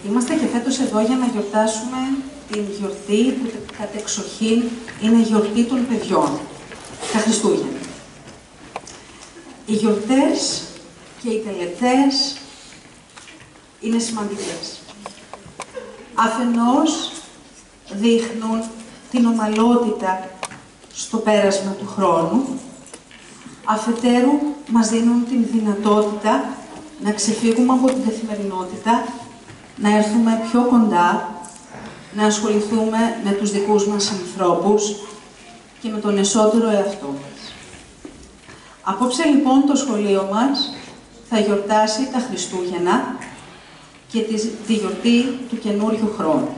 Είμαστε και φέτος εδώ για να γιορτάσουμε την γιορτή που κατεξοχήν είναι η γιορτή των παιδιών, τα Χριστούγεννα. Οι γιορτές και οι τελετές είναι σημαντικές. Αφενός δείχνουν την ομαλότητα στο πέρασμα του χρόνου, αφετέρου μας δίνουν την δυνατότητα να ξεφύγουμε από την καθημερινότητα, να έρθουμε πιο κοντά, να ασχοληθούμε με τους δικούς μας ανθρώπους και με τον εσωτερικό εαυτό μας. Απόψε λοιπόν το σχολείο μας θα γιορτάσει τα Χριστούγεννα και τη γιορτή του καινούριου χρόνου.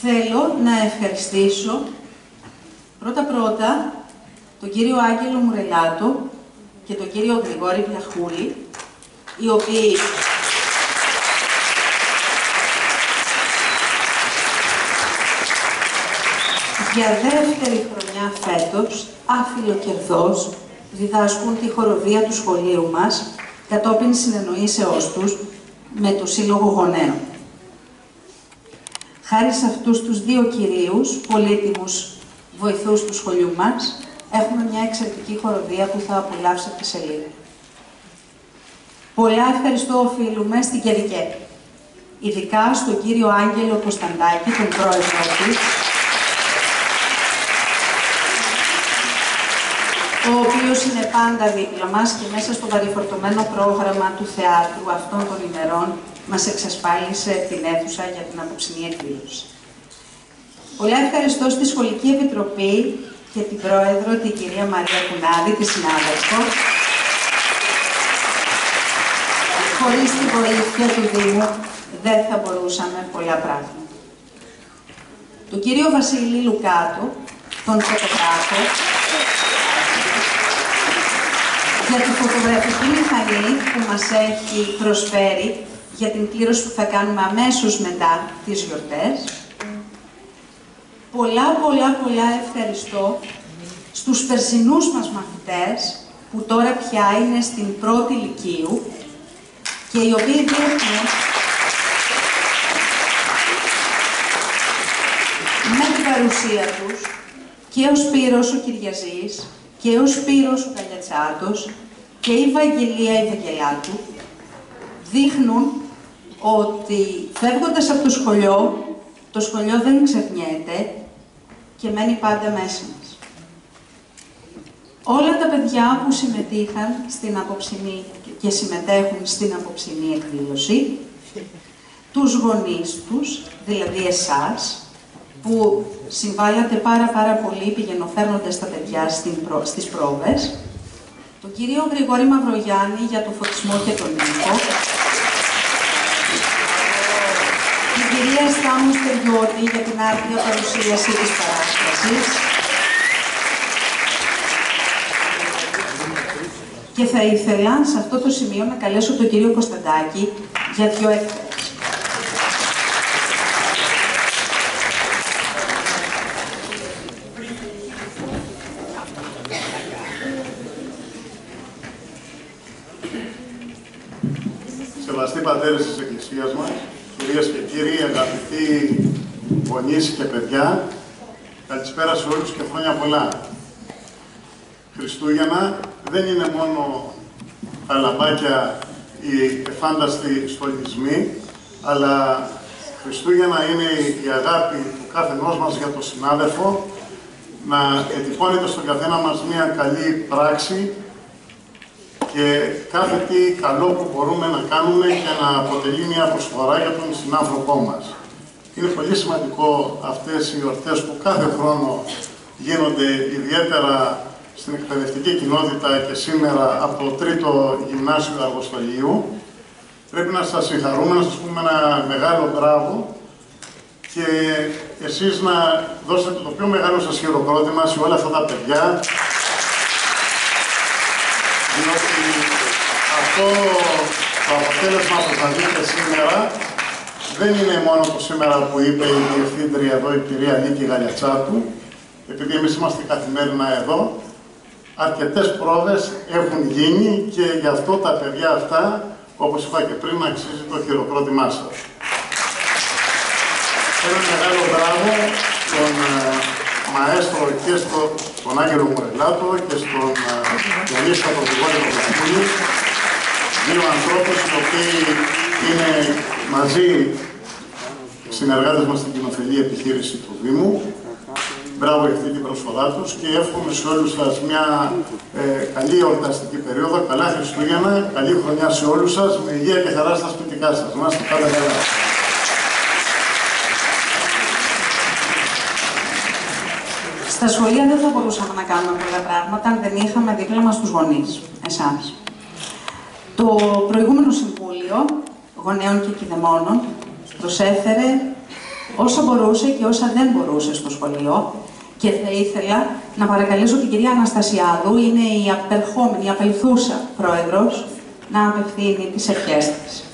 Θέλω να ευχαριστήσω πρώτα-πρώτα τον κύριο Άγγελο Μουρελάτο και τον κύριο Γρηγόρη Βλαχούλη, οι οποίοι για δεύτερη χρονιά φέτος, άφιλοκερδώς, διδάσκουν τη χοροδία του σχολείου μας, κατόπιν συνεννοήσεώς τους με το Σύλλογο Γονέων. Χάρη σε αυτούς τους δύο κυρίους, πολύτιμους βοηθούς του σχολείου μας, έχουμε μια εξαιρετική χοροδία που θα απολαύσει από τη σελίδα. Πολλά ευχαριστώ οφείλουμε στην Κερικέ, ειδικά στον κύριο Άγγελο Κωνσταντάκη, τον πρόεδρο της, ο οποίος είναι πάντα δίπλα μας και μέσα στο βαρυφορτωμένο πρόγραμμα του θεάτρου αυτών των ημερών μας εξασφάλισε την αίθουσα για την απόψινή εκδήλωση. Πολλά ευχαριστώ στη Σχολική Επιτροπή και την Πρόεδρο, την κυρία Μαρία Κουνάδη, τη συνάδελφο. Χωρίς τη βοήθεια του Δήμου δεν θα μπορούσαμε πολλά πράγματα. Τον κύριο Βασίλη Λουκάτο, τον φωτογράφο, για τη φωτογραφική μηχανή που μας έχει προσφέρει για την κλήρωση που θα κάνουμε αμέσως μετά τις γιορτές. Πολλά ευχαριστώ στους περσινούς μας μαθητές που τώρα πια είναι στην πρώτη λυκείου και οι οποίοι δείχνουν με την παρουσία τους και ο Σπύρος ο Κυριαζής και ο Σπύρος ο Καλιατσάτος και η Βαγγελία η Βαγγελάτου δείχνουν ότι φεύγοντας από το σχολείο δεν ξεχνιέται και μένει πάντα μέσα μας. Όλα τα παιδιά που συμμετείχαν στην απόψινή και συμμετέχουν στην απόψινή εκδήλωση, τους γονείς τους, δηλαδή εσάς, που συμβάλλατε πάρα πολύ πηγαινοφέρνοντας τα παιδιά στις πρόβες, τον κύριο Γρηγόρη Μαυρογιάννη για το φωτισμό και τον ήχο, την κυρία Στάμου Στεριώτη για την άρτια παρουσίαση της παράστασης και θα ήθελα σε αυτό το σημείο να καλέσω τον κύριο Κωνσταντάκη για 2 εκθέσεις. Σεβαστοί πατέρες της Εκκλησίας μας, κυρίες και κύριοι, αγαπητοί γονείς και παιδιά, καλησπέρα σε όλους και χρόνια πολλά. Χριστούγεννα δεν είναι μόνο τα λαμπάκια, οι εφάνταστοι στολισμοί, αλλά Χριστούγεννα είναι η αγάπη του κάθε ενός μας για τον συνάδελφο, να ετυπώνεται στον καθένα μας μια καλή πράξη και κάθε τι καλό που μπορούμε να κάνουμε και να αποτελεί μια προσφορά για τον συνάνθρωπό μας. Είναι πολύ σημαντικό αυτές οι γιορτές που κάθε χρόνο γίνονται, ιδιαίτερα στην εκπαιδευτική κοινότητα και σήμερα από το 3ο Γυμνάσιο Αργοστολίου. Πρέπει να σας συγχαρούμε, να σας πούμε ένα μεγάλο μπράβο και εσείς να δώσετε το πιο μεγάλο σας χειροκρότημα σε όλα αυτά τα παιδιά, διότι αυτό το αποτέλεσμα που θα δείτε σήμερα δεν είναι μόνο το σήμερα που είπε η διευθύντρια εδώ, η κυρία Νίκη Γαλιατσάτου, επειδή εμείς είμαστε καθημερινά εδώ, αρκετές πρόβες έχουν γίνει και γι' αυτό τα παιδιά αυτά όπως είπα και πριν, αξίζει το χειροκρότημά σας. Ένα μεγάλο μπράβο στον μαέστρο και στον Άγγελο Μουρελάτο και στον Γιάννη Παπαδηγόρη Παπαδοπούλη, δύο ανθρώπους οι οποίοι είναι μαζί συνεργάτες μας στην κοινοφελή επιχείρηση του Δήμου. Μπράβο για αυτή την προσφορά τους και εύχομαι σε όλους σας μια καλή εορταστική περίοδο, καλά Χριστούγεννα, καλή χρονιά σε όλους σας, με υγεία και χαρά στα σπιτικά σας. Να είστε πάντα καλά. Στα σχολεία δεν θα μπορούσαμε να κάνουμε πολλά πράγματα αν δεν είχαμε δίπλα μας τους γονείς, εσάς. Το προηγούμενο Συμβούλιο Γονέων και Κηδεμόνων προσέφερε όσα μπορούσε και όσα δεν μπορούσε στο σχολείο και θα ήθελα να παρακαλέσω την κυρία Αναστασιάδου, είναι η απερχόμενη, η απελθούσα πρόεδρος, να απευθύνει τις ευχές της.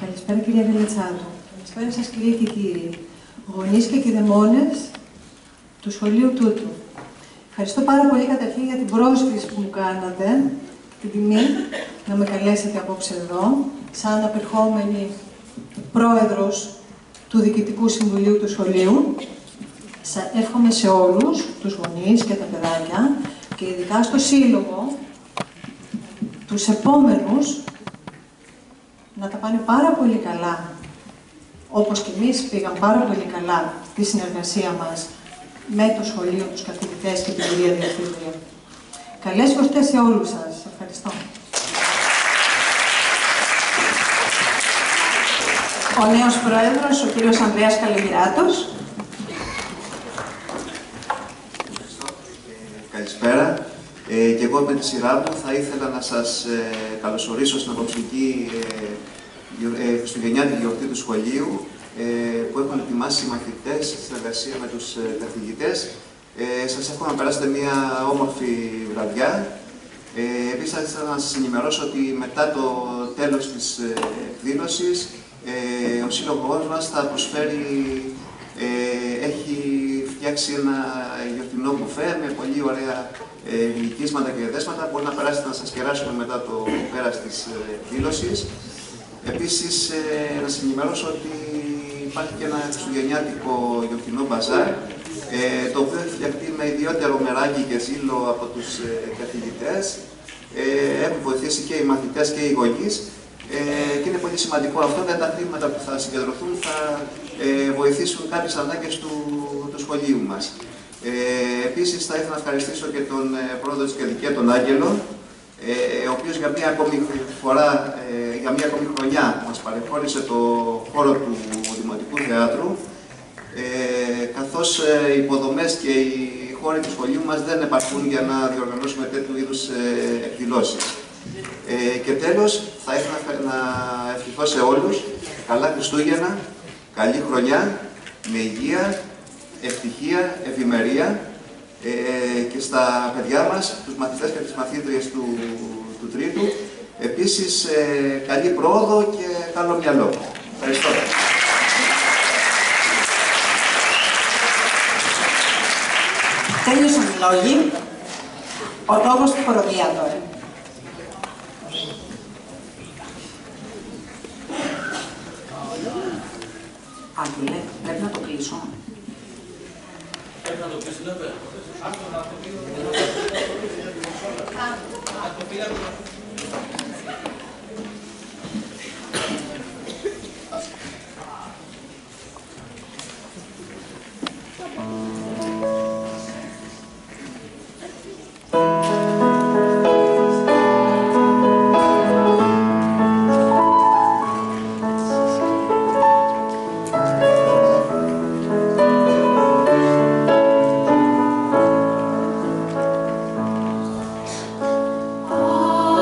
Καλησπέρα κυρία Βελετσάτου. Καλησπέρα σας κυρίες και κύριοι, γονείς και κηδεμόνες του σχολείου τούτου. Ευχαριστώ πάρα πολύ καταρχήν για την πρόσκληση που μου κάνατε, την τιμή να με καλέσετε απόψε εδώ, σαν απερχόμενη πρόεδρος του Διοικητικού Συμβουλίου του Σχολείου. Εύχομαι σε όλους τους γονείς και τα παιδάκια και ειδικά στο Σύλλογο τους επόμενους να τα πάνε πάρα πολύ καλά, όπως και εμείς πήγαν πάρα πολύ καλά τη συνεργασία μας με το σχολείο, τους καθηγητές και την κυρία Διευθύντρια. Καλές γιορτές σε όλους σας. Ευχαριστώ. Ο νέος πρόεδρος, ο κύριος Ανδρέας Καλογυράτος. Καλησπέρα. Και εγώ με τη σειρά μου θα ήθελα να σας καλωσορίσω στην απόψινική χριστουγεννιάτικη γιορτή του σχολείου που έχουν ετοιμάσει οι μαθητές στη συνεργασία με τους καθηγητές. Σας εύχομαι να περάσετε μια όμορφη βραδιά. Επίσης θα ήθελα να σας ενημερώσω ότι μετά το τέλος της εκδήλωσης ο σύλλογος μας θα προσφέρει, έχει φτιάξει ένα γιορτινό μπουφέ με πολύ ωραία γλυκίσματα και δέσματα. Μπορεί να περάσετε να σας κεράσουμε μετά το πέρας της εκδήλωσης. Επίσης, να σας ενημερώσω ότι υπάρχει και ένα χριστουγεννιάτικο γιορτινό μπαζάρ, το οποίο έχει φτιαχτεί με ιδιαίτερο μεράκι και ζήλο από τους καθηγητές. Έχουν βοηθήσει και οι μαθητές και οι γονείς και είναι πολύ σημαντικό αυτό, γιατί τα χρήματα που θα συγκεντρωθούν θα βοηθήσουν κάποιες ανάγκες του σχολείου μας. Επίσης, θα ήθελα να ευχαριστήσω και τον πρόεδρο της ΚΕΔΙΚΕ, τον Άγγελο, ο οποίος για μία ακόμη φορά, για μία ακόμη χρονιά μας παρεχώρησε το χώρο του Δημοτικού Θεάτρου, καθώς οι υποδομές και οι χώροι του σχολείου μας δεν επαρκούν για να διοργανώσουμε τέτοιου είδους εκδηλώσεις. Και τέλος, θα ήθελα να ευχηθώ σε όλους καλά Χριστούγεννα, καλή χρονιά, με υγεία, ευτυχία, ευημερία και στα παιδιά μας, τους μαθητές και τις μαθήτριες του Τρίτου. Επίσης, καλή πρόοδο και καλό μυαλό. Ευχαριστώ. Τέλειωσαν οι λόγοι. Ο λόγος του Κοροδία τώρα. Άγγελε, πρέπει να το κλείσω. Πρέπει να το κλείσω, λέτε. Oh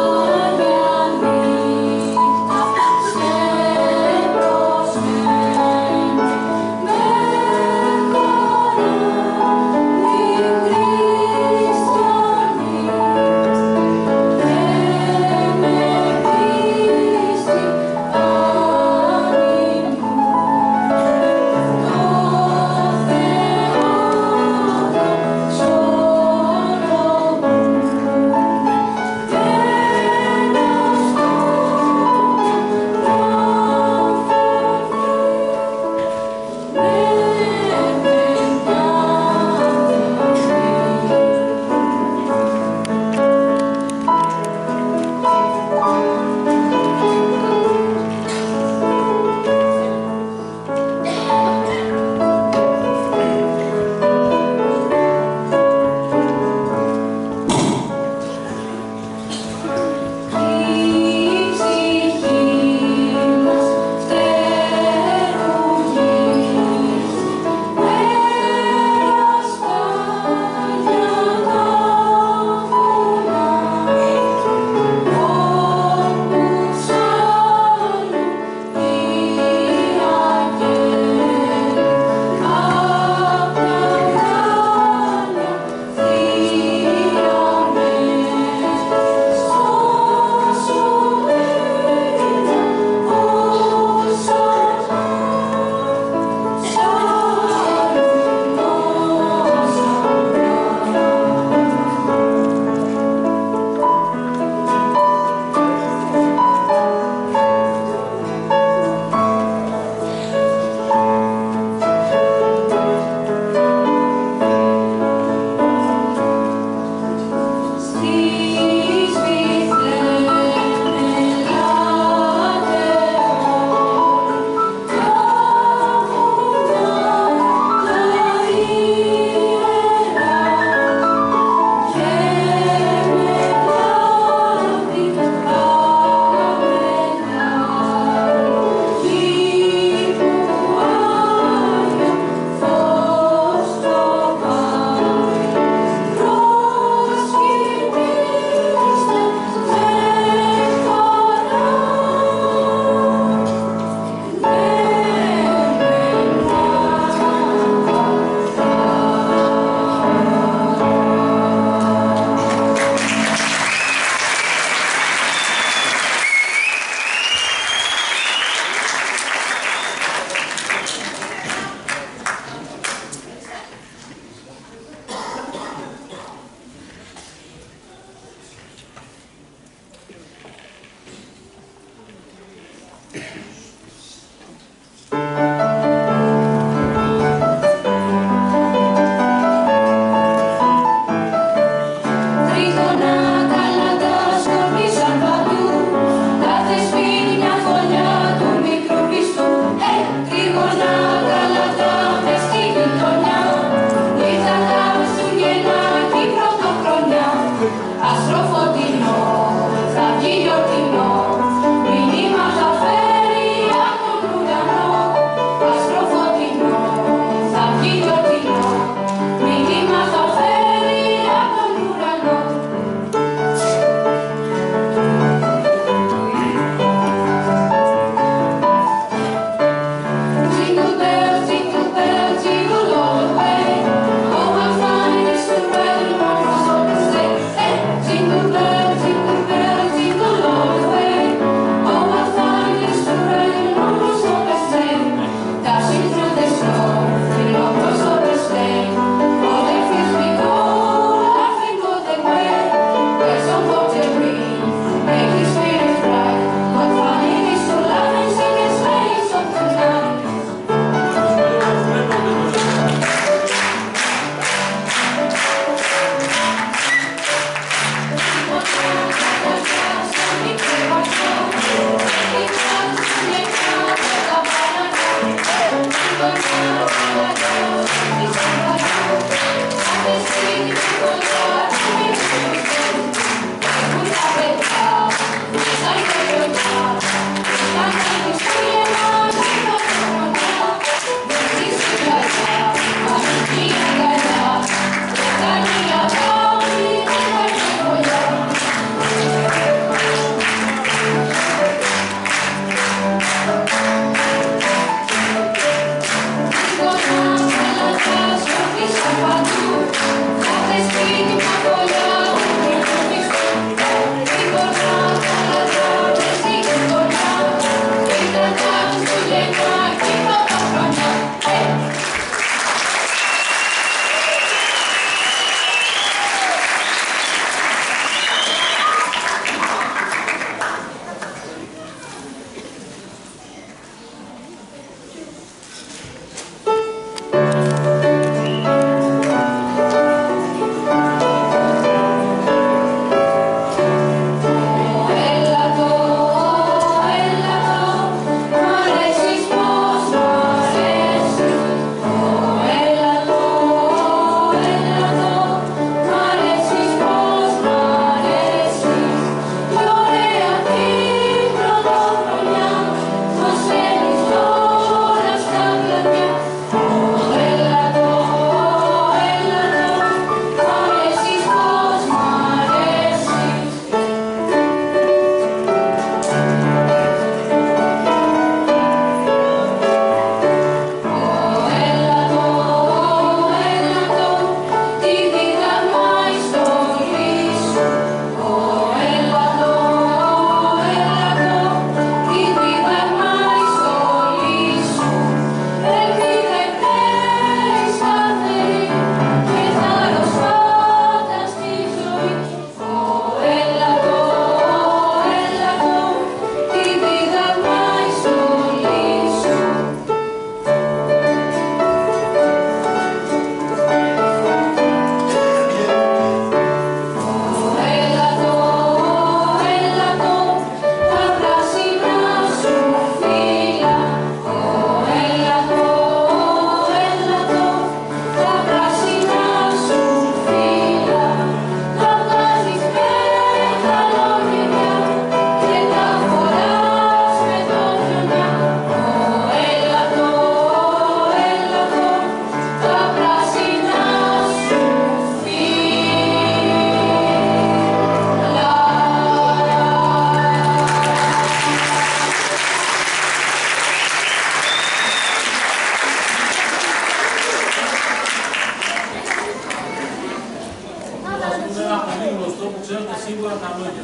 πολύ γνωστό που ξέρετε σίγουρα τα λόγια.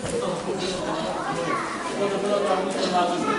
Αυτό θα πω πίσω από το λόγια. Οπότε πρέπει να το αγωνίσετε μαζί μου.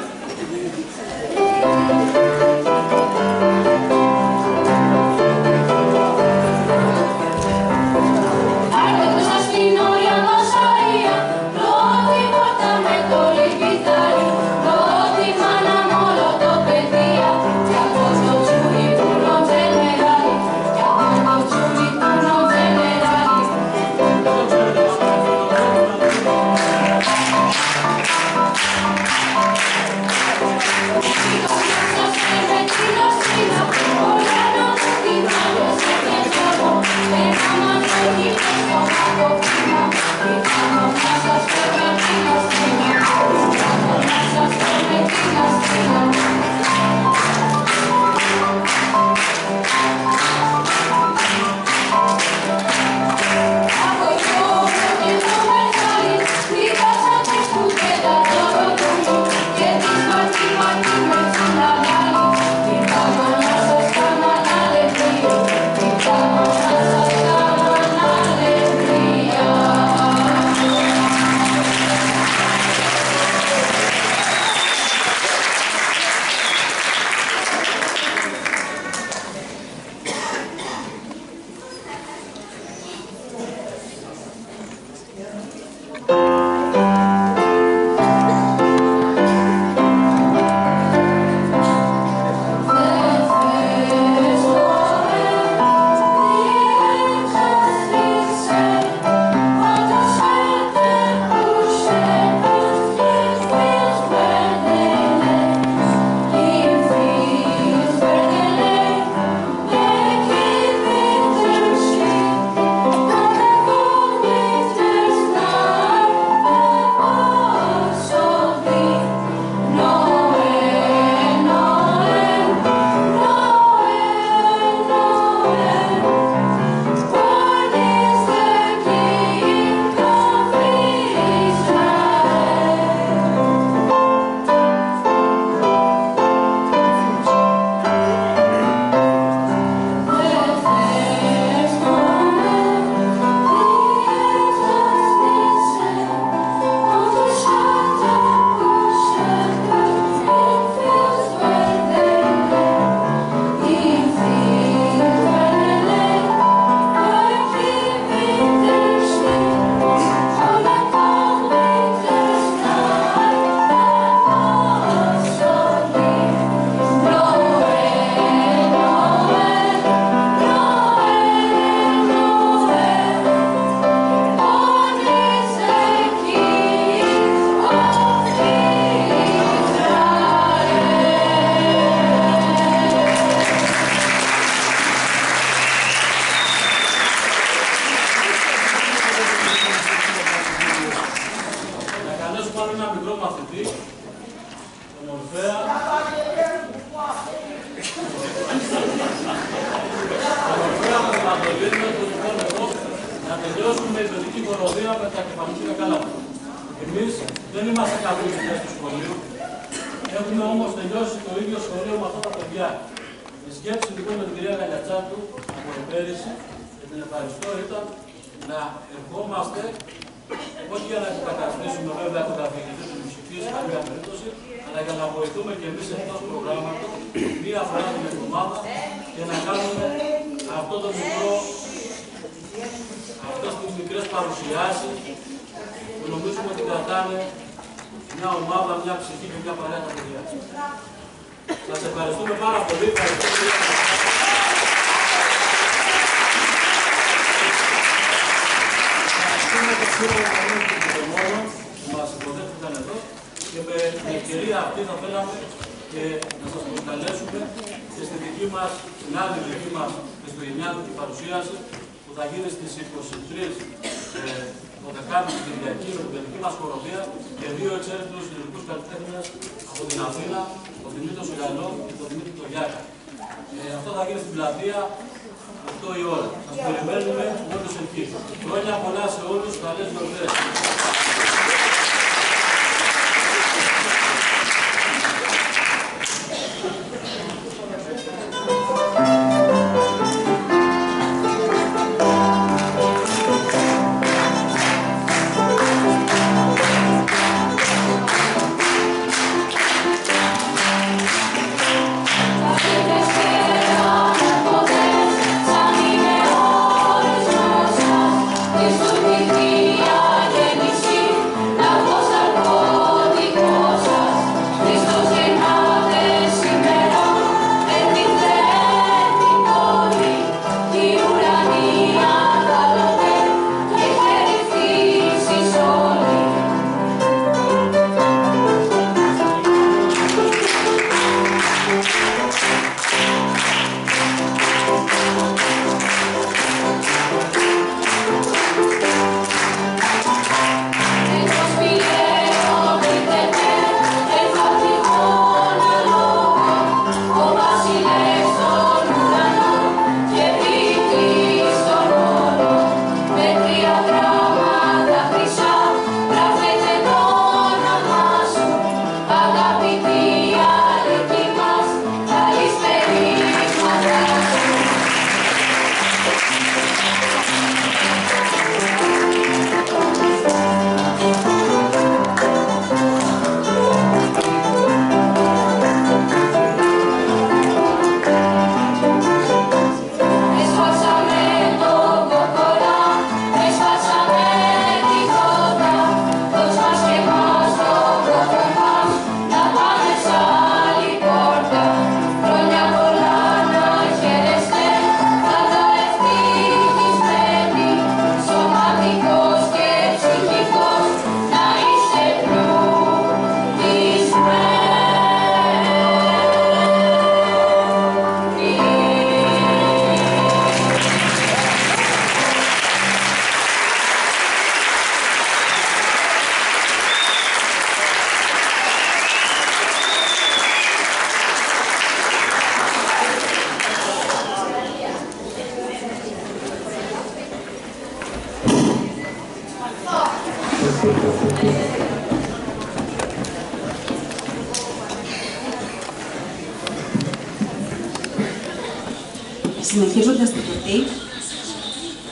Συνεχίζοντας την γιορτή,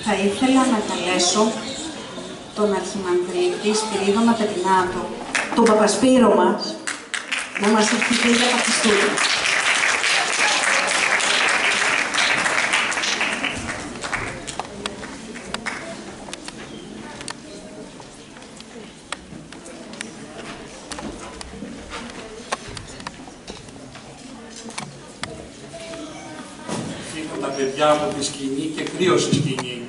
θα ήθελα να καλέσω τον Αρχιμανδρίτη Σπυρίδωνα Πετινάτο, τον Παπασπύρο μας, να μας ευχηθεί για τα Χριστούγεννα. Τα παιδιά από τη σκηνή και κρύωσε η σκηνή.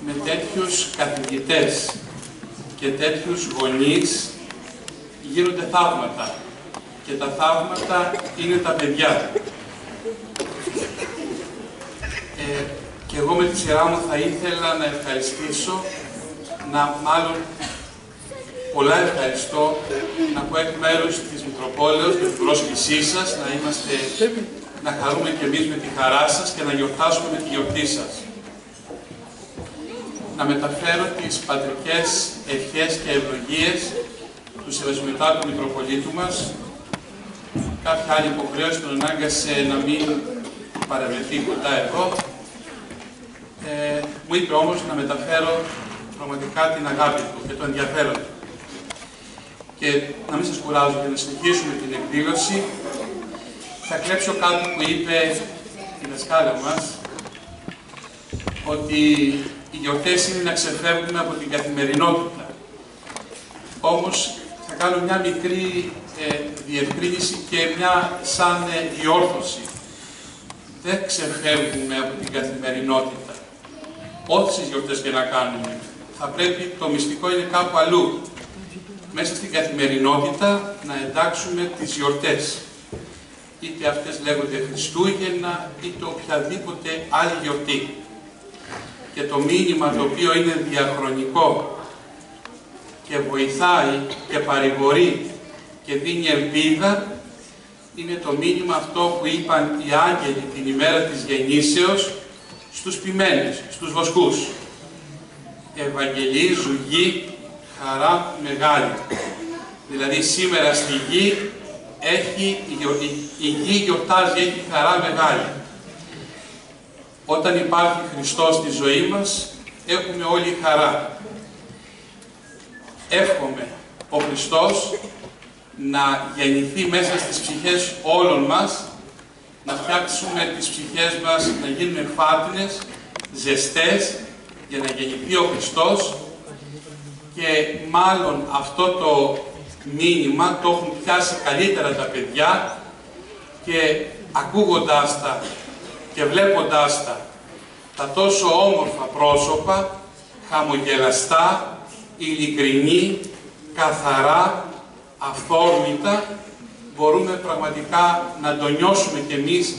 Με τέτοιους καθηγητές και τέτοιους γονείς γίνονται θαύματα. Και τα θαύματα είναι τα παιδιά. Και εγώ με τη σειρά μου θα ήθελα να ευχαριστήσω, μάλλον πολλά ευχαριστώ, να πω εκ μέρους της Μητροπόλεως με την πρόσκλησή σας, να χαρούμε και εμείς με τη χαρά σας και να γιορτάσουμε με τη γιορτή σας. Να μεταφέρω τις πατρικές ευχές και ευλογίες του Σεβασμιωτάτου Μητροπολίτου μας. Κάποια άλλη υποχρέωση τον ανάγκασε να μην παρευρεθεί κοντά εδώ. Μου είπε όμως να μεταφέρω πραγματικά την αγάπη του και το ενδιαφέρον του. Και να μην σας κουράζω για να συνεχίσουμε την εκδήλωση, θα κλέψω κάτι που είπε η δασκάλα μας, ότι οι γιορτές είναι να ξεφεύγουμε από την καθημερινότητα. Όμως θα κάνω μια μικρή διευκρίνηση και μια σαν διόρθωση. Δεν ξεφεύγουμε από την καθημερινότητα. Όσες γιορτές και να κάνουμε, θα πρέπει, το μυστικό είναι κάπου αλλού. Μέσα στην καθημερινότητα να εντάξουμε τις γιορτές. Είτε αυτές λέγονται Χριστούγεννα, είτε οποιαδήποτε άλλη γιορτή. Και το μήνυμα το οποίο είναι διαχρονικό και βοηθάει και παρηγορεί και δίνει ελπίδα, είναι το μήνυμα αυτό που είπαν οι άγγελοι την ημέρα της γεννήσεως στους ποιμένες, στους βοσκούς. Ευαγγελίζου γη χαρά μεγάλη. Δηλαδή σήμερα στη γη η γη γιορτάζει, έχει χαρά μεγάλη. Όταν υπάρχει Χριστός στη ζωή μας, έχουμε όλη χαρά. Εύχομαι ο Χριστός να γεννηθεί μέσα στις ψυχές όλων μας, να φτιάξουμε τις ψυχές μας να γίνουν φάτινες, ζεστές, για να γεννηθεί ο Χριστός, και μάλλον αυτό το μήνυμα το έχουν πιάσει καλύτερα τα παιδιά, και ακούγοντάς τα και βλέποντάς τα τόσο όμορφα πρόσωπα, χαμογελαστά, ειλικρινή, καθαρά, αυθόρμητα, μπορούμε πραγματικά να το νιώσουμε κι εμείς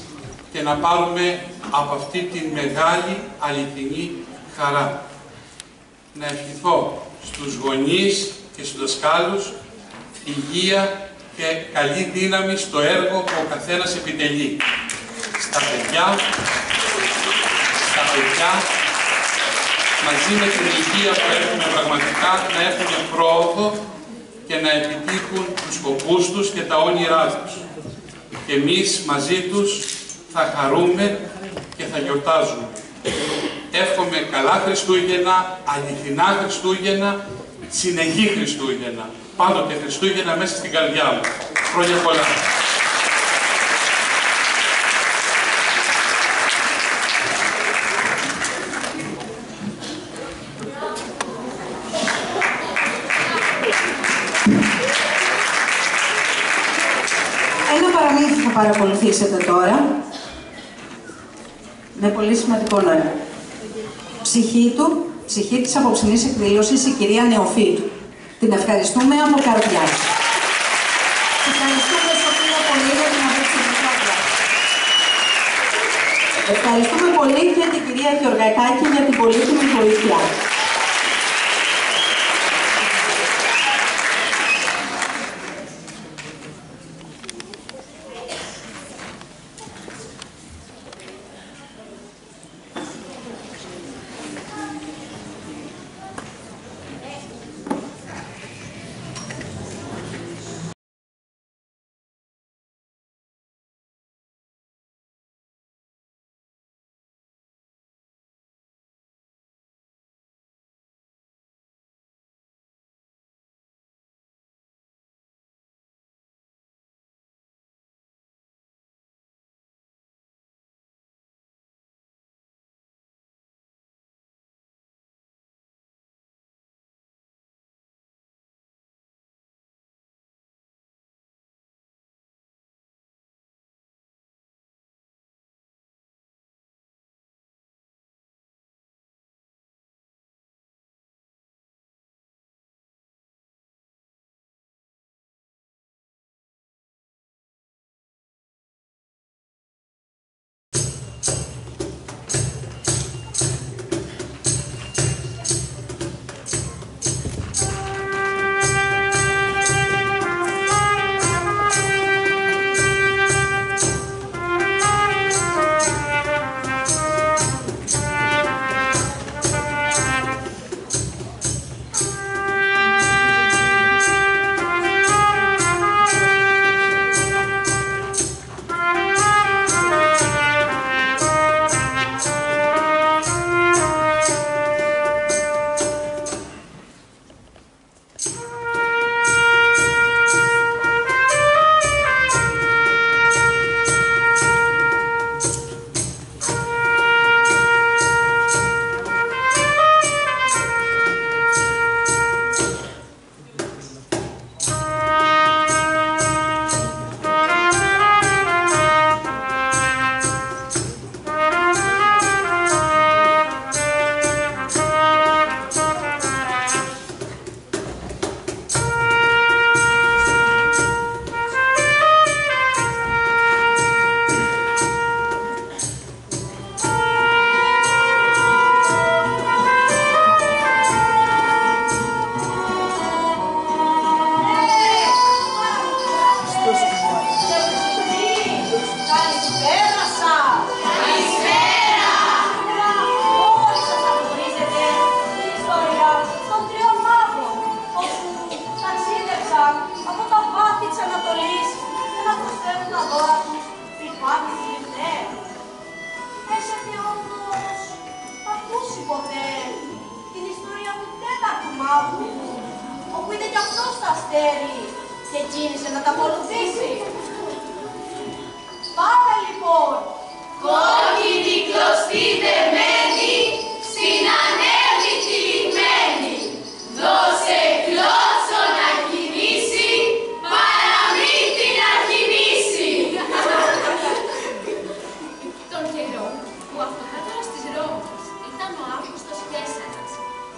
και να πάρουμε από αυτή τη μεγάλη αληθινή χαρά. Να ευχηθώ στους γονείς και στους δασκάλους υγεία και καλή δύναμη στο έργο που ο καθένας επιτελεί. Στα παιδιά, μαζί με την υγεία που έχουμε πραγματικά, να έχουν πρόοδο και να επιτύχουν τους σκοπούς τους και τα όνειρά τους. Και εμείς μαζί τους θα χαρούμε και θα γιορτάζουμε. Εύχομαι καλά Χριστούγεννα, αληθινά Χριστούγεννα, συνεχή Χριστούγεννα. Πάντοτε Χριστούγεννα μέσα στην καρδιά μου. Χρόνια πολλά. Ένα παραμύθι θα παρακολουθήσετε τώρα, με πολύ σημαντικό νόημα. Ψυχή της απόψινής εκδήλωσης, η κυρία Νεοφύτου. Την ευχαριστούμε από καρδιά. Ευχαριστούμε Σοφία πολύ για την απόψινή. Ευχαριστούμε πολύ και την κυρία Γεωργακάκη για την πολύτιμη βοήθεια. όπου είδε κι αυτό στα αστέρι και κίνησε να τα ακολουθήσει. Πάμε λοιπόν! Κόκκινη κλωστή δεμένη, στην ανέβη τυλιγμένη. Δώσε κλώτσο να κινήσει, παραμύθι να κινήσει. Τον καιρό που αυτοκράτορας της Ρώμης ήταν ο Αύγουστος Καίσαρας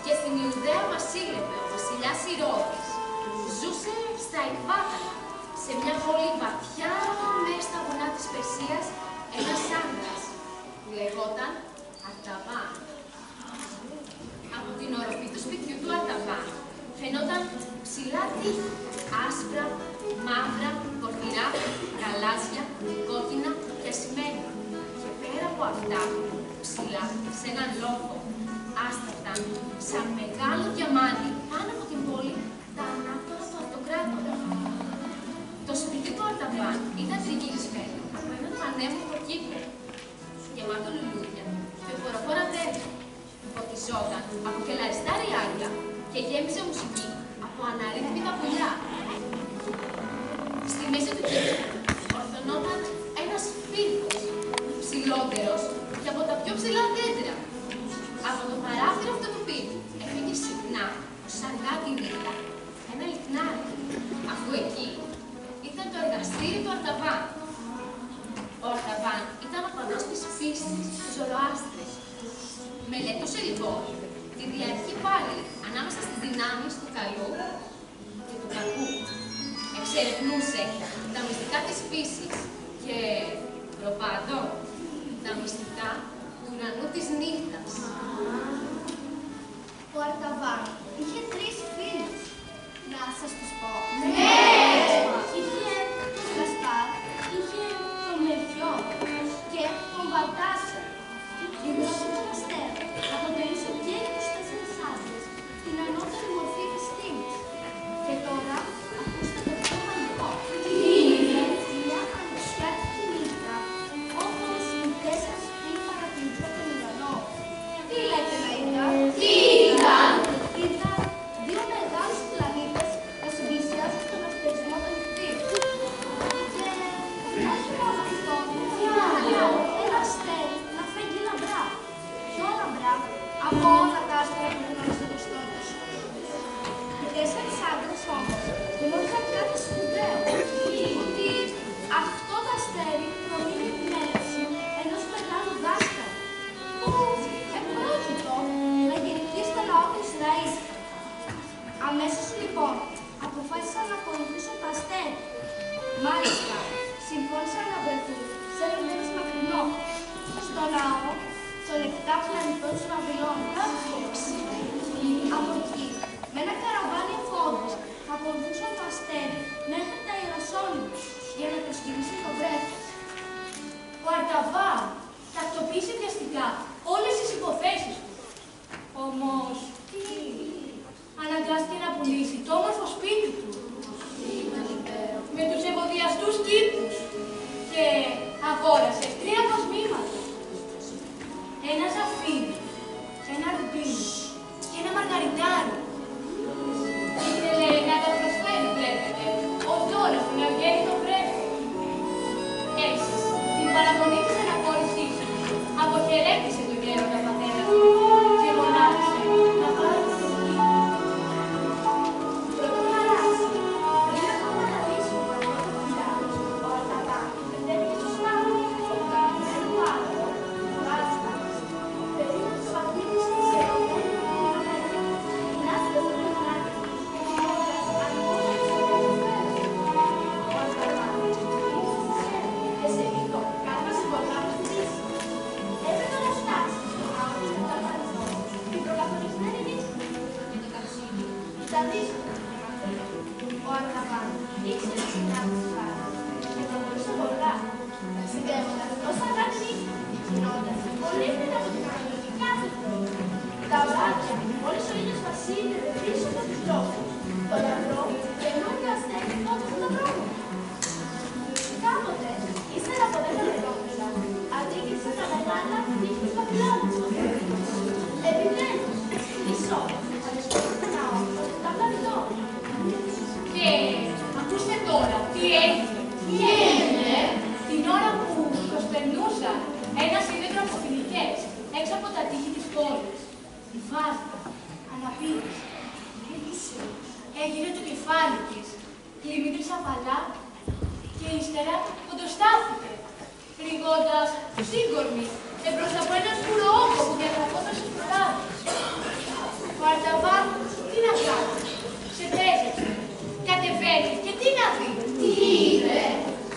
και στην Ιουδαία βασίλευε ο βασιλιάς Ηρώδης, ζούσε στα Εκβάτανα, σε μια πόλη βαθιά μέσα στα βουνά της Περσίας, ένας άντρας που λεγόταν Αρταβάν. Από την οροφή του σπιτιού του Αρταβάν φαινόταν ψηλά τείχη, άσπρα, μαύρα, πορφυρά, γαλάζια, κόκκινα και ασημένια. Και πέρα από αυτά, ψηλά, σε έναν λόφο, άστραφταν σαν μεγάλο διαμάντι πάνω από την πόλη τα ανάφορα του αυτοκράτορα. Το σπίτι του Αρταβάν ήταν τριγυρισμένο από έναν πανέμορφο κήπο, γεμάτο λουλούδια και φοροφόρα δέντρα. Φωτιζόταν από κελαριστά ριάλια και γέμιζε μουσική από αναρρύθμιτα πουλιά. Στη μέση του κήπου ορθωνόταν ένας φίλος, ψηλότερος και από τα πιο ψηλά δέντρα. Από το παράθυρο αυτού του πύργου έφυγε συχνά, σαν κάτι νύχτα, ένα λιχνάρι, αφού εκεί ήταν το εργαστήρι του Αρταβάν. Ο Αρταβάν ήταν ο παδός της πίστης, του Ζωροάστρης. Μελετούσε λοιπόν τη διαρκή πάλι ανάμεσα στις δυνάμεις του καλού και του κακού. Εξερευνούσε τα μυστικά της φύσης και, προπάντων, τα μυστικά του ουρανού της νύχτας. Ο Αρταβάν είχε 3 φίλους. Να σας τους πω. Ναι! Είχε τον Γασπάρ, είχε τον Μελχιόρ και τον Βαλτάσαρ. Η γνώση των αστέρων αποτελούσε και για τους 4 άντρες την ανώτερη μορφή επιστήμης. Και τώρα ακούστε το πιο μαγικό. Είναι μια ανοιξιάτικη νύχτα, όπως οι 4 σπίτι παρατηρούνται τον ουρανό. Τι λέτε να ήταν? Τι ήταν? Ήταν 2 μεγάλους πλανήτες να συμπλησιάζουν στον αστερισμό των νυχτήρων. Και όχι μόνο αυτό, ήταν ένα αστέρι να φέγγει λαμπρά. Πιο λαμπρά από όλα τα άστρα που γνώριζε στο γνωστό τους. Οι 4 άντρες όμως γνώριζαν κάτι σπουδαίο. Ότι αυτό το αστέρι προμείνει την έλευση ενός μεγάλου δάσκαλου που επρόκειτο να γεννηθεί στο λαό του Ισραήλ. Αμέσως λοιπόν αποφάσισαν να ακολουθήσουν το αστέρι. Μάλιστα, συμφώνησαν να βρεθούν σε ένα μέρος μακρινό, στο ναό των 7 πλανητών της Βαβυλώνας. Από εκεί, με ένα καραβάνι εφόδους, θα ακολουθούσαν το αστέρι μέχρι τα Ιεροσόλυμα για να προσκυνήσουν το βρέφος. Ο Αρταβάν τακτοποίησε βιαστικά όλες τις υποθέσεις του. Όμως, αναγκάστηκε να πουλήσει το όμορφο σπίτι του με τους ευωδιαστούς κήπους και αγόρασε 3 κοσμήματα. Ένα ζαφύρι, ένα ρουμπίνι και ένα μαργαριτάρι. Ήθελε να τα προσφέρει, βλέπετε, ως δώρο στην ευγέννητο βρέφο. Έτσι, την παραμονή της αναχώρησής του, αποχαιρέτησε τον γέροντα πατέρα του και γονάτισε να πάρει το παιδί. Πρωτομαράς, πριν ακόμα να δείσει ο παλιός φιλιάρος, ο Αρταβάν μετέβηκε στους λάμπους του οργανωμένου άντρου, μάλιστα, περίπου τους βαθμίδες της Ιερώνας, την άσπρη πόλης. Η Βάστα, αναπήρησε, έτησε, έγειρε το κεφάλι της, λιμήτρισε απαλά και ύστερα κοντοστάθηκε, ρηγώντας σύγκορμη εμπρός από ένα σκουροόκο που διατραπόταν στις προτάσεις. Ο Αρταβάν τι να κάνει, ξεπέζεψε, κατεβαίνει και τι να δει. Τι είδε,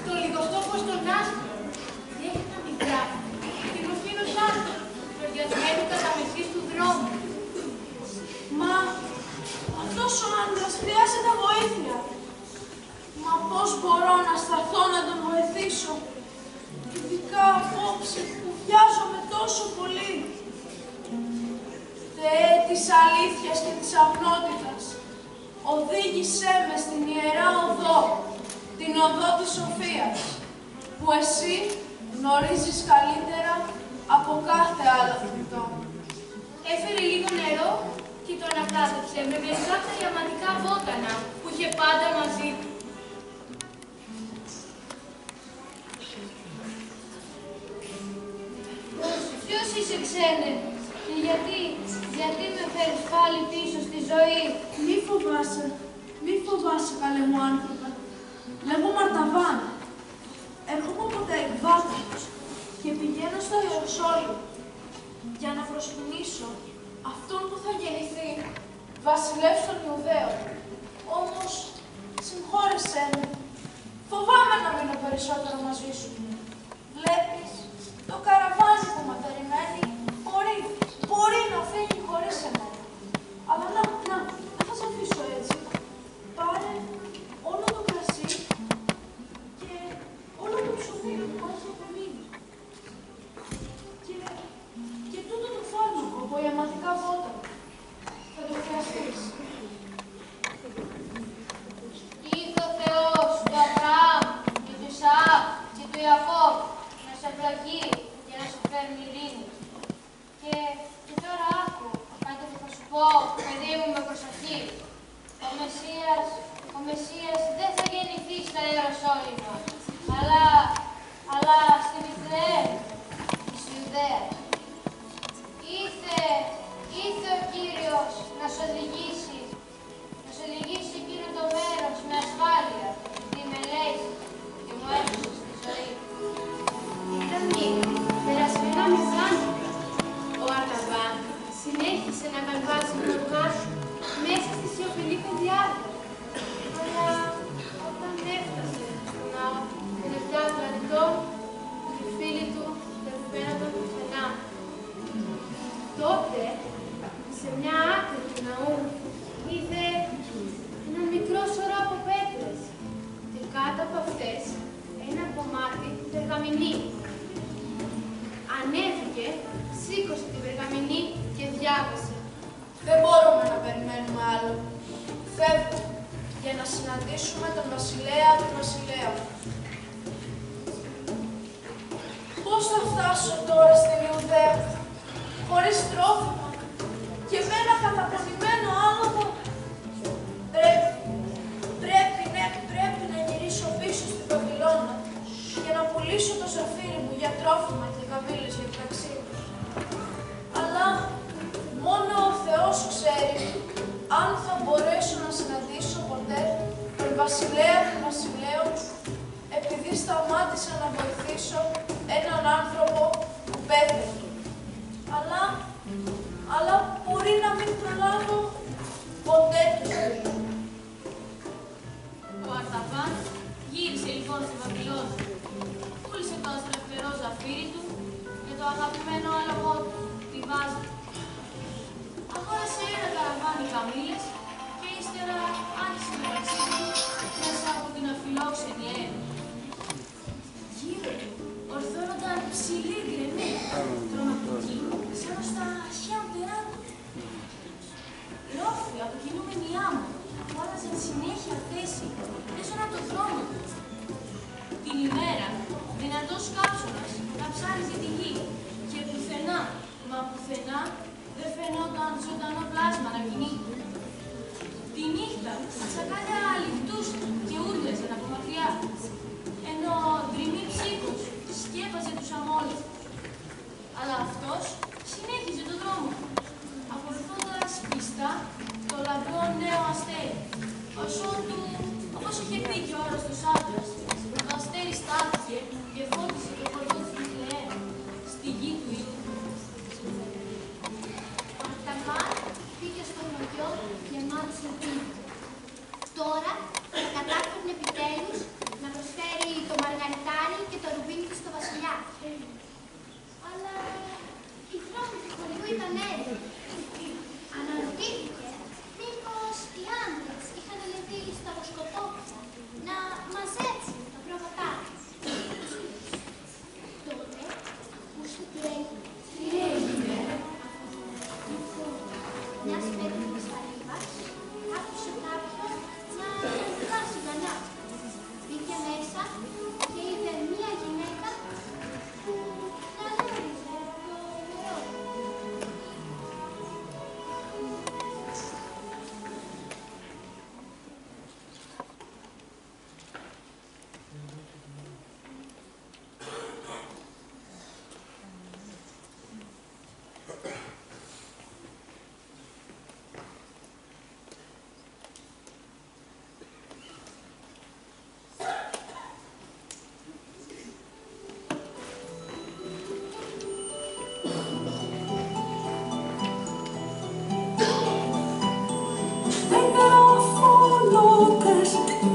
το λιγοστόχο στον άσπρο, δέχεται μικρά, την μορφή ενός άντρα, φερδιασμένου κατά μεσής του δρόμου. Μα αυτός ο άντρας χρειάζεται βοήθεια. Μα πώς μπορώ να σταθώ να τον βοηθήσω, ειδικά απόψε που βιάζομαι τόσο πολύ. Θεέ της αλήθειας και της αγνότητας, οδήγησέ με στην Ιερά Οδό, την Οδό της Σοφίας, που εσύ γνωρίζεις καλύτερα από κάθε άλλο θνητό. Έφερε λίγο νερό και το ανακάτεψε με μερικά τα ιαματικά βότανα που είχε πάντα μαζί του. Ποιος είσαι, ξένε, και γιατί με φέρεις πάλι πίσω στη ζωή? Μη φοβάσαι, καλέ μου άνθρωπε. Λέγομαι Αρταβάν. Έρχομαι από τα εκβάτα και πηγαίνω στο Ιεροσόλυμα για να προσκυνήσω αυτόν που θα γεννηθεί βασιλεύς των Ιουδαίων. Όμως, συγχώρεσέ με, φοβάμαι να μείνω περισσότερο μαζί σου. Βλέπεις, το καραβάνι που με περιμένει μπορεί να φύγει χωρίς εμένα. Αλλά δεν θα σε αφήσω έτσι. Πάρε όλο το κρασί και όλο το ψωμί που έχει απομείνει. Και τούτο το φάρμακο από ιαματικά βότανα. Θα το χρειαστείς. Ήρθε ο Θεός του Αβραάμ και του Ισαάκ και του Ιακώβ να σε ευλογεί και να σου φέρνει ειρήνη. Και τώρα άκου, κάτι που θα σου πω, παιδί μου, με προσοχή. Ο Μεσσίας δεν θα γεννηθεί στα Ιεροσόλυμα, αλλά στη Βιθλεέμ της Ιουδαίας. Ήρθε ο Κύριος να σου οδηγήσει εκείνο το μέρος με ασφάλεια, τη μελέτη και μου έδωσε στη ζωή. Ήταν περασμένα μηχάνικα. Ο Αρταβάν συνέχισε να καλβάζει την οργά μέσα στη σιωπηλή πεδιάδα. Αλλά όταν έφτασε στο ναό των 7 πλανητών, οι φίλοι του δεν φαίνονταν πουθενά. Τότε, σε μια άκρη του ναού, είδε ένα μικρό σωρό από πέτρες και κάτω από αυτές ένα κομμάτι περγαμηνί. Ανέβηκε, σήκωσε την περγαμηνί και διάβασε. Δεν μπορούμε να περιμένουμε άλλο. Φεύγω για να συναντήσουμε τον βασιλέα των βασιλέων. Πώς θα φτάσω τώρα στην Ιουδαία, χωρίς τρόφιμα και με ένα καταπονημένο άλογο? Πρέπει να γυρίσω πίσω στην Βαβυλώνα για να πουλήσω το σαφύρι μου για τρόφιμα και καμήλες για ταξίδι. Αλλά μόνο ο Θεός ξέρει αν θα μπορέσω να συναντήσω ποτέ τον βασιλέα των βασιλέων, επειδή σταμάτησα να βοηθήσω έναν άνθρωπο που πέθανε. Αλλά μπορεί να μην προλάβω ποτέ του. Ο Αρταβάν γύρισε λοιπόν στη Βαβυλώνα. Πούλησε το αστραφτερό ζαφύρι του και το αγαπημένο άλογο του, τη Βάστα. Αγόρασε ένα καραβάνι καμήλες και ύστερα άρχισε το ταξίδι μέσα από την αφιλόξενη έρημο. Γύρω του ορθώνονταν ψηλοί γκρεμοί, τρομακτικοί, σαν στα χιάμτερά του. Ρόφοι από κινούμενη άμμο άλλαζαν συνέχεια θέση πίσω από τον δρόμο του. Την ημέρα, δυνατός κάψονας να ψάριζε τη γη και πουθενά, μα πουθενά, δεν φαινόταν ζωντανό πλάσμα να κινείται. Τη νύχτα, τσακάλια λιχτούσαν και ούρλιαζαν από μακριά, ενώ δρυμή ψύχος σκέπαζε τους αμόλυφτους. Αλλά αυτός συνέχιζε τον δρόμο του. τους ελπίδων. Τώρα θα κατάφερνε επιτέλους να προσφέρει το μαργαριτάρι και το ρουμπίνι του στο βασιλιά. Αλλά οι δρόμοι του χωριού ήταν έρημοι. Αναρωτήθηκε μήπως οι άντρες είχαν ανεβεί στα βοσκοτόπια να μαζέψουν τα πρόβατά τους. Τότε ακούσε τι έγινε. Τι έγινε? Μιας πέτρινης καλύβας άκουσε κάποιον να βγάζει γαλιά. Μπήκε μέσα και είδε μία γυναίκα που καλύβιζε το νερό.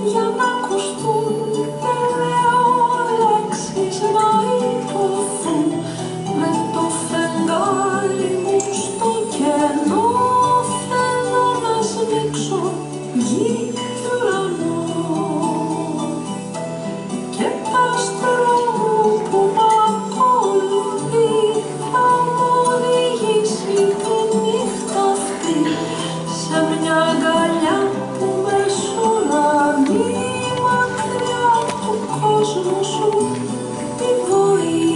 Για να ακουστούν δεν λέω λέξεις να υποθούν με το φεγγάρι μου στο κενό θέλω να σμίξω γη και ουρανό και παστρό μου που μ' ακολουθεί θα μου οδηγήσει τη νύχτα αυτή σε μια αγκαλιά που με σολαβεί μακριά του κόσμου σου τη βοή.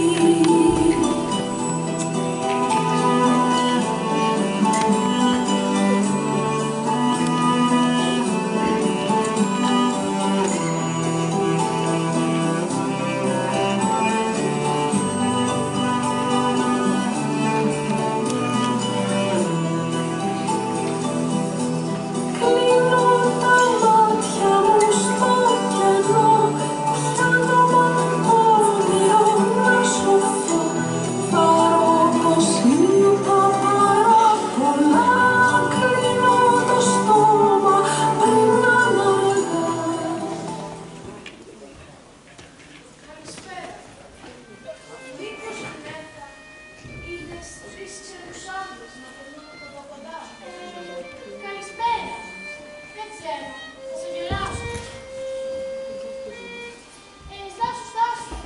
Κλείνω τα μάτια μου στο κενό, πιάνω μόνο το όνειρο να σωθώ. Πάρω πως είπα πάρα πολλά, κλείνω το στόμα πριν να μ' αργά. Καλησπέρα. Μήπως Ανέτα είδες 3 ξένους άντρες να περνούν από εδώ κοντά? Καλησπέρα. Δεν ξέρω. Θα σε γελάσω. Στάσου.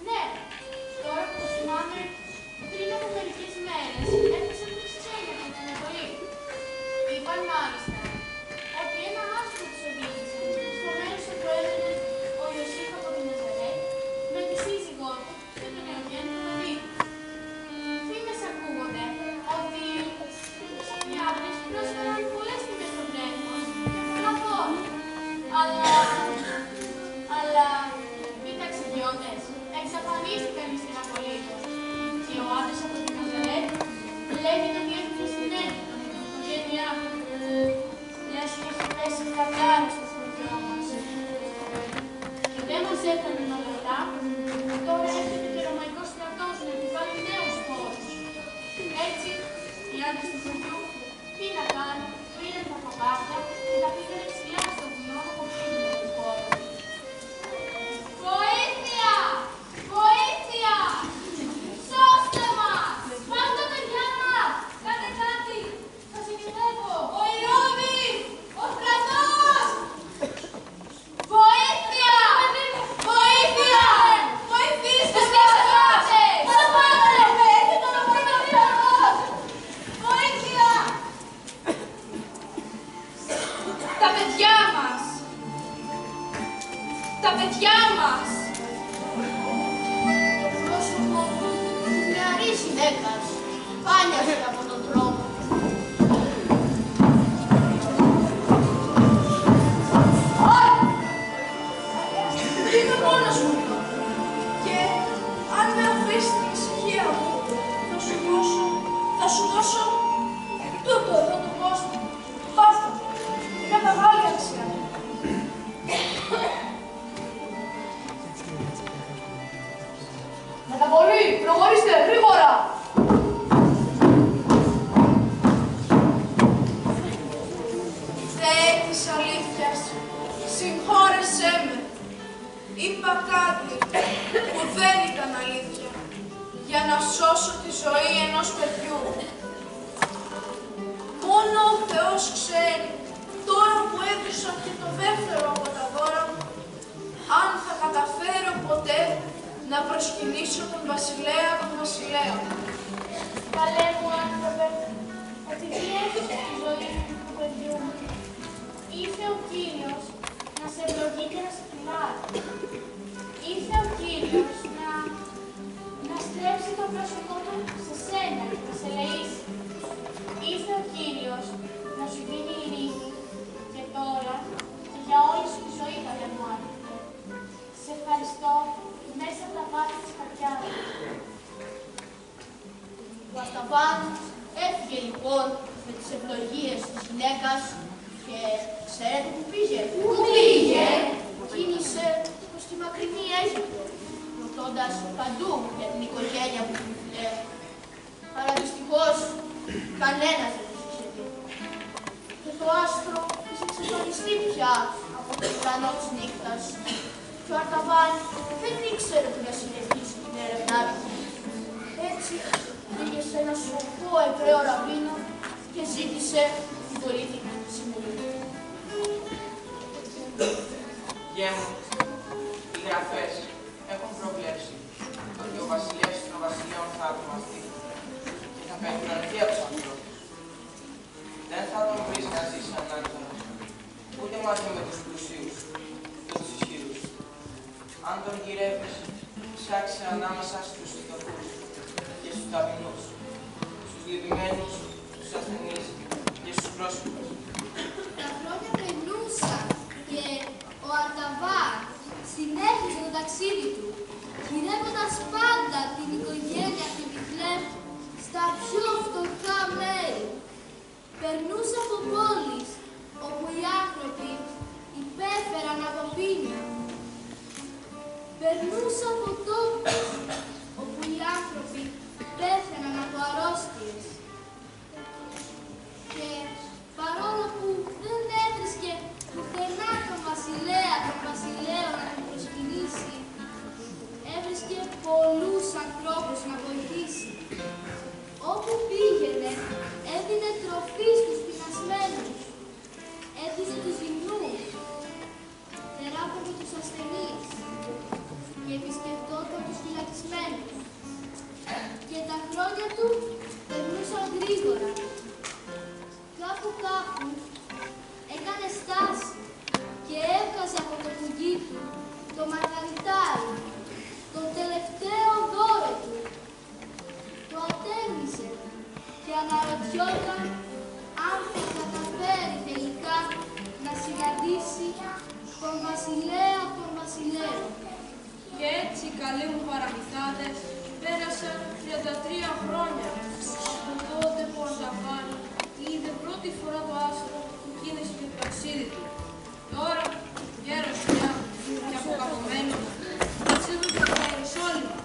Ναι. Τώρα που το θυμάμαι, πριν από μερικές μέρες έπεσαν 3 ξένοι από την Ανατολή. Είπαν μάλιστα ότι ένα άστρο τους οδήγησε στο μέρος όπου έμενε ο Ιωσήφ από την Ναζαρέτ με τη σύζυγό του και τον νεογέννητο παιδί. Φήμες ακούγονται ότι οι άντρες πρόσφεραν πολλές τιμές στο τρένο και πολλά φόρα. Αλλά, κοίταξε γιώτες, εξαφανίστηκαν ύστερα απολύτως. Και ο άντρας από την Ναζαρέτ λέγεται ότι έφυγε στην Αίγυπτο με την οικογένειά του. Λες και έχει πέσει καβλάρα στο χωριό μας. Και δεν μας έκανε όλα αυτά, τώρα έρχεται και ο Ρωμαϊκός στρατός να επιβάλλει νέους φόρους. Έτσι, οι άντρες του χωριού τι να κάνουν, πήραν τα παπάκια και τα πήγανε ψηλά στο βουνό από ξύλινο του χώρου. Βοήθεια! Βοήθεια! Σώστε μας! Πάρτε τα παιδιά μας! Κάντε κάτι! Θα σε κυνηγώ! Ο Ηρώδης! Ο στρατός! Βοήθεια! Βοήθεια! Βοηθήστε μας! Σταμάτε! Έρχεται ο Ρωμαϊκός! Βοήθεια! Τα παιδιά μας! Τα παιδιά μας! Το πρόσωπο του νεαρής γυναίκας πάνιασε από τον δρόμο. Είμαι μόνος μου εδώ. Και αν με αφήσεις την ησυχία μου, θα σου δώσω τούτο εδώ το κόσμο. Πάρτε, είναι μεγάλη αξία. Μεταβολή! Προχωρήστε! Γρήγορα! να σώσω τη ζωή ενός παιδιού. Μόνο ο Θεός ξέρει, τώρα που έδωσα και το δεύτερο από τα δώρα μου, αν θα καταφέρω ποτέ να προσκυνήσω τον βασιλέα των βασιλέων. Καλέ μου άνθρωπε, επειδή έχεις τη ζωή του παιδιού μου, ήρθε ο Κύριος να σε ευλογεί και να σε φιλάει. Ήρθε ο Κύριος να στρέψει το πρόσωπό του σε σένα και να σε ελεήσει. Ήρθε ο Κύριος να σου δίνει ειρήνη και τώρα και για όλη σου τη ζωή, καλέ μου άνθρωπε. Σε ευχαριστώ μέσα από τα βάθη της καρδιάς μου. Ο Αρταβάν έφυγε λοιπόν με τις ευλογίες της γυναίκας και ξέρετε που πήγε. Πού πήγε? Κίνησε προς τη μακρινή Αίγυπτο, ρωτώντας παντού για την οικογένεια που του φιλέ. Αλλά δυστυχώς κανένας δεν τους είχε δει. Και το άστρο είχε εξαφανιστεί πια από τον ουρανό της νύχτας. Και ο Αρταβάν δεν ήξερε που να συνεχίσει την έρευνά του. Έτσι πήγε σε ένα σοφό Εβραίο ραμπίνο και ζήτησε την πολύτιμη συμβουλή. Γε μου, οι γραφές έχουν προβλέψει ότι ο βασιλεύς των βασιλέων θα απομαστεί και θα περιπλανηθεί από τους ανθρώπους. Δεν θα τον βρεις να ζήσει ανάγκη, ούτε μαζί με τους πλουσίους και τους ισχυρούς. Αν τον γυρεύεις, ψάξε ανάμεσα στους φτωχούς και στους ταπεινούς, στους λυπημένους, στους ασθενείς και στους πρόσφυγες. Τα χρόνια περνούσαν και ο Αρταβάν συνέχισε το ταξίδι του, γυρεύοντας πάντα την οικογένεια του Βιθλέμ στα πιο φτωχά μέρη. Περνούσε από πόλεις όπου οι άνθρωποι υπέφεραν από πείνα. Περνούσε από τόπους όπου οι άνθρωποι πέθαιναν από αρρώστιες. Και παρόλο που δεν έβρισκε πουθενά τον βασιλέα των βασιλέων να τον προσκυνήσει, έβρισκε πολλούς ανθρώπους να βοηθήσει. Όπου πήγαινε, έδινε τροφή στους πεινασμένους, έδινε τους γυμνούς, θεράπευε τους ασθενείς και επισκεφτόταν τους φυλακισμένους. Και τα χρόνια του περνούσαν γρήγορα. Κάπου έκανε στάση και έβγαζε από το κουγί του το μαργαριτάρι, το τελευταίο δώρο του. Το ατέμιζε και αναρωτιόταν αν θα καταφέρει τελικά να συναντήσει τον βασιλέα των βασιλέων. Και έτσι, καλοί μου παραμυθάδες, πέρασαν 33 χρόνια από τότε που ο Αρταβάν είδε πρώτη φορά το άστρο που κίνησε το ταξίδι του. Τώρα, γέρος πια και αποκαπωμένος, ταξίδευε το Ιεροσόλυμα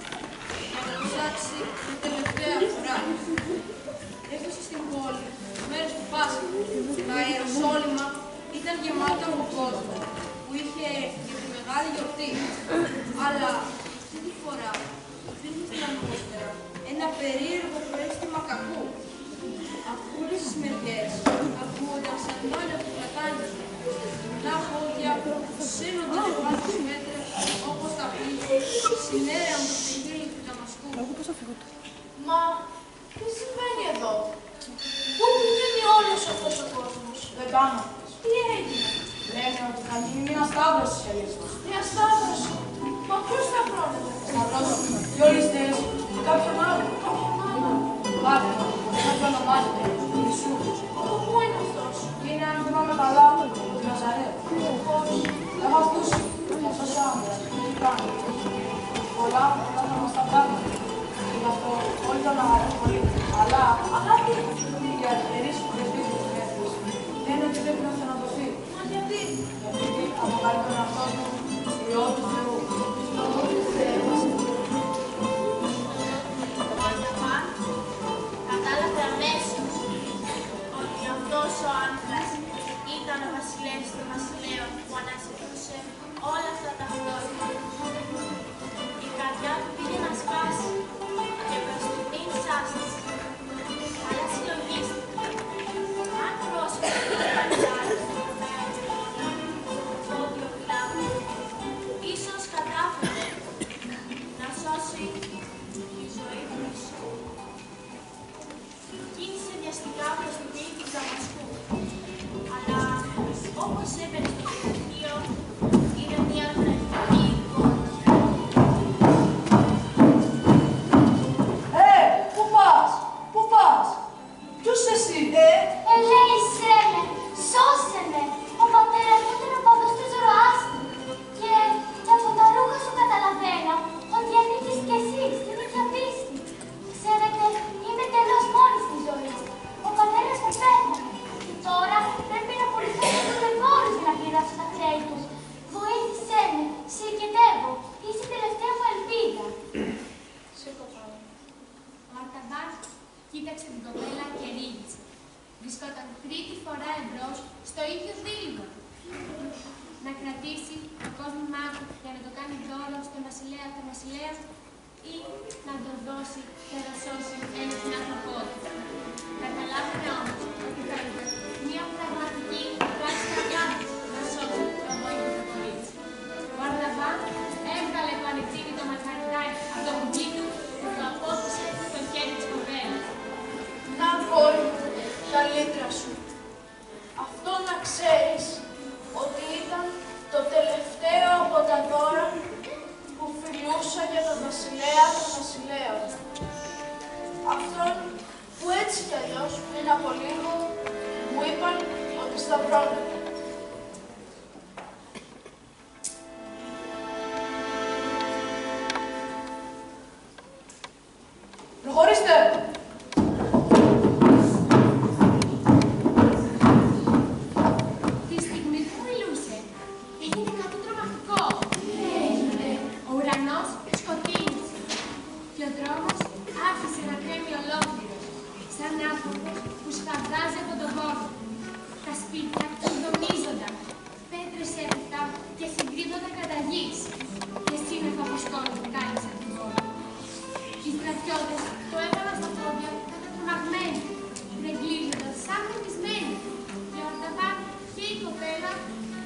για να το ψάξει την τελευταία φορά. Έφτασε στην πόλη, τις μέρες του Πάσχα. Τα Ιεροσόλυμα ήταν γεμάτα από κόσμο που είχε για τη μεγάλη γιορτή. Αλλά αυτή τη φορά υπήρχε στην ατμόσφαιρα ένα περίεργο προαίσθημα κακού. Από όλες τις μεριές ακούγονταν σαν λόγια που κατάνιζαν. Τα πόδια που σύνονται σε βάθος μέτρες όπως τα πύχη συνέρεαν το πηγήλι του Δαμασκού. Μα τι συμβαίνει εδώ? Πού πηγαίνει όλος αυτός ο κόσμος? Δεν κάνω. Τι έγινε? Λένε ότι θα γίνει μια σταύρωση σε λίγο. Μια σταύρωση? Μα ποιος θα πρόλαβε? Σταυρώσουν δυο ληστές και κάποιον άλλο. Κάποιον που ονομάζεται Ιησού. Πού είναι αυτός? Είναι, αν θυμάμαι καλά, ο Ναζαρέου. Έχω ακούσει για αυτός ο άνδρας τι κάνει. Πολλά θαυμαστά πράγματα. Γι' αυτό όλοι τον αγαπούν πολύ. Αλλά τι? οι αρχιερείς που πρεσβύτεροι της Μέθης λένε ότι πρέπει να θανατωθεί. Μα γιατί? Γιατί αποκαλεί τον εαυτό του Υιό του Θεού. Κατάλαβε αμέσως ότι αυτός ο άνδρας ήταν ο βασιλεύς των βασιλέων που αναζητούσε όλα αυτά τα χρόνια. Η καρδιά του πήγε να σπάσει και μυστικά προστιμή της Δαμασκού. Αλλά όπως έμπαινε στο ξενοδοχείο, είναι μια τραγική εικόνα. Πού πας, πού πας, ποιος εσύ, Ελέησέ με, σώσε με. Ο πατέρας μου ήταν οπαδός του Ζωροάστρου. Και από τα ρούχα σου καταλαβαίνω ότι ανήκεις κι εσύ στην ίδια πίστη. Ξέρετε, είμαι τελώς μόνη στη ζωή. Ο πατέρας μου πέθανε. Και τώρα πρέπει να πουληθώ στους δεκόρους για να κλειδώσω τα χρέη του. Βοήθησέ με, σε οικετεύω. Είσαι η τελευταία μου ελπίδα. Σήκω πάνω. Ο Αρταβάν κοίταξε την κοπέλα και ρίγησε. Βρισκόταν τρίτη φορά εμπρός στο ίδιο δίλημα. Να κρατήσει το κόσμημά του για να το κάνει δώρο στον βασιλέα των βασιλέων ή να το δώσει για να σώσει ένα συνάνθρωπό του. Καταλάβαινε όμως ότι θα ήταν μια πραγματική πράξη καρδιάς να σώσει το αβόητο κορίτσι. Ο Αρταβάν έβγαλε το ανεξήγητο μαργαριτάρι από το κουμπί του και το απόθυσε στο χέρι της κοπέλας. Να, κόρη μου, τα λύτρα σου. Αυτό να ξέρεις ότι ήταν το τελευταίο από τα δώρα που φιλούσα για τον βασιλέα των βασιλέων. Αυτόν που έτσι κι αλλιώς πριν από λίγο μου είπαν ότι σταυρώνεται. Προχωρήστε! Τη στιγμή που μιλούσε, έγινε κάτι τρομακτικό. Ο ουρανός σκοτίνησε και ο δρόμος άρχισε να τρέμει ολόκληρος, σαν άνθρωπος που σκαβδάζει από τον κόσμο. Τα σπίτια συντονίζονταν, πέτρες έπεφταν και συγκρίνονταν κατά γης και σύννεφα από σκόνη κάλυψαν την πόλη. Οι στρατιώτες το έβαλαν στα πόδια κατατρομαγμένοι, τρεγκλίζοντας σαν μεθυσμένοι. Και ο Αρταβάν και η κοπέλα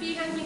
πήγαν και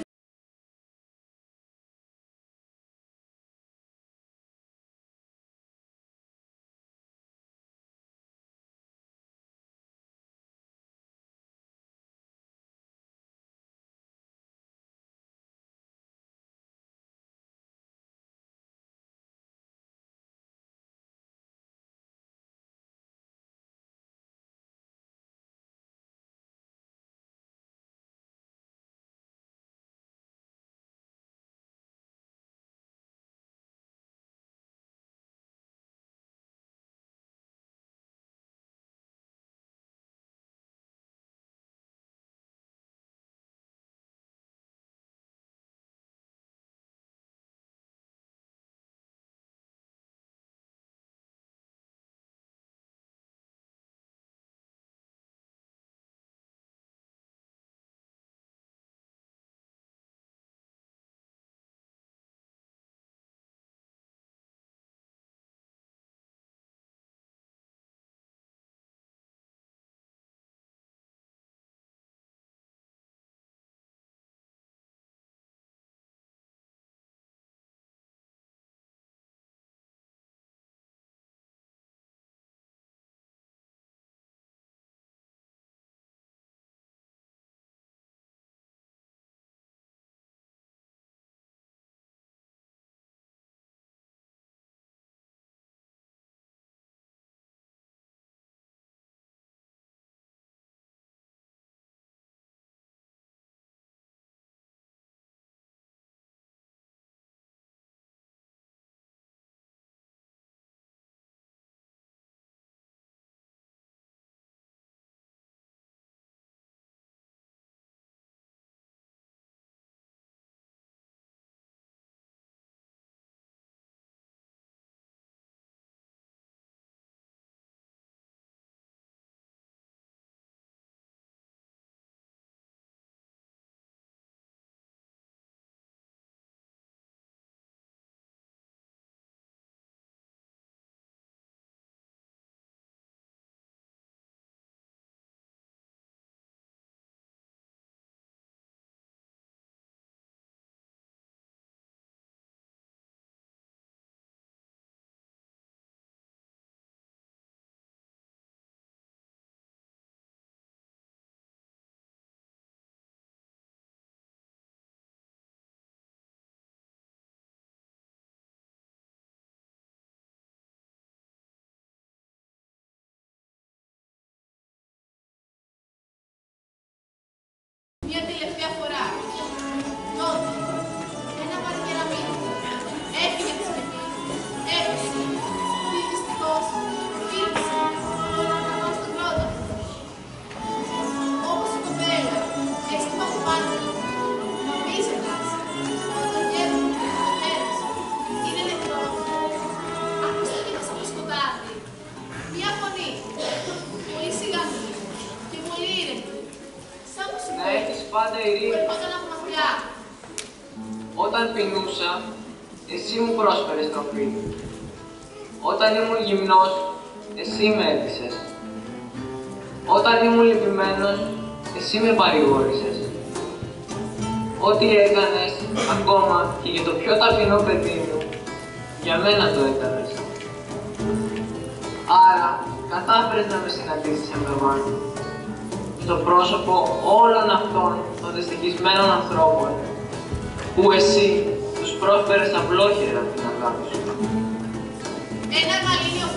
μια τελευταία φορά. Τότε, ένα βαρκεραμίδι έφυγε τη σκηνή, έπεσε, δυστυχώς, φίλησε, τώρα να πάω στον πρώτο. Όπως η κοπέλα, έστειμα του πάνω, νομίζοντας ότι το γέρο του πατέρας είναι νεκρό. Ακούστηκε μέσα από το σκοτάδι μια φωνή, πολύ σιγανή και πολύ ήρεμη, σαν το να έχεις πάντα που ειρήνη. ερχόταν από μακριά. Όταν πεινούσα, εσύ μου πρόσφερες τροφή. Όταν ήμουν γυμνός, εσύ με έτησες. Όταν ήμουν λυπημένος, εσύ με παρηγόρησες. Ό,τι έκανες, ακόμα και για το πιο ταπεινό παιδί μου, για μένα το έκανες. Άρα, κατάφερες να με συναντήσεις εμπροβάν, στο πρόσωπο όλων αυτών των δυστυχισμένων ανθρώπων, που εσύ τους πρόσφερες απλόχερα την αγάπη σου. Ένα γαλήνιο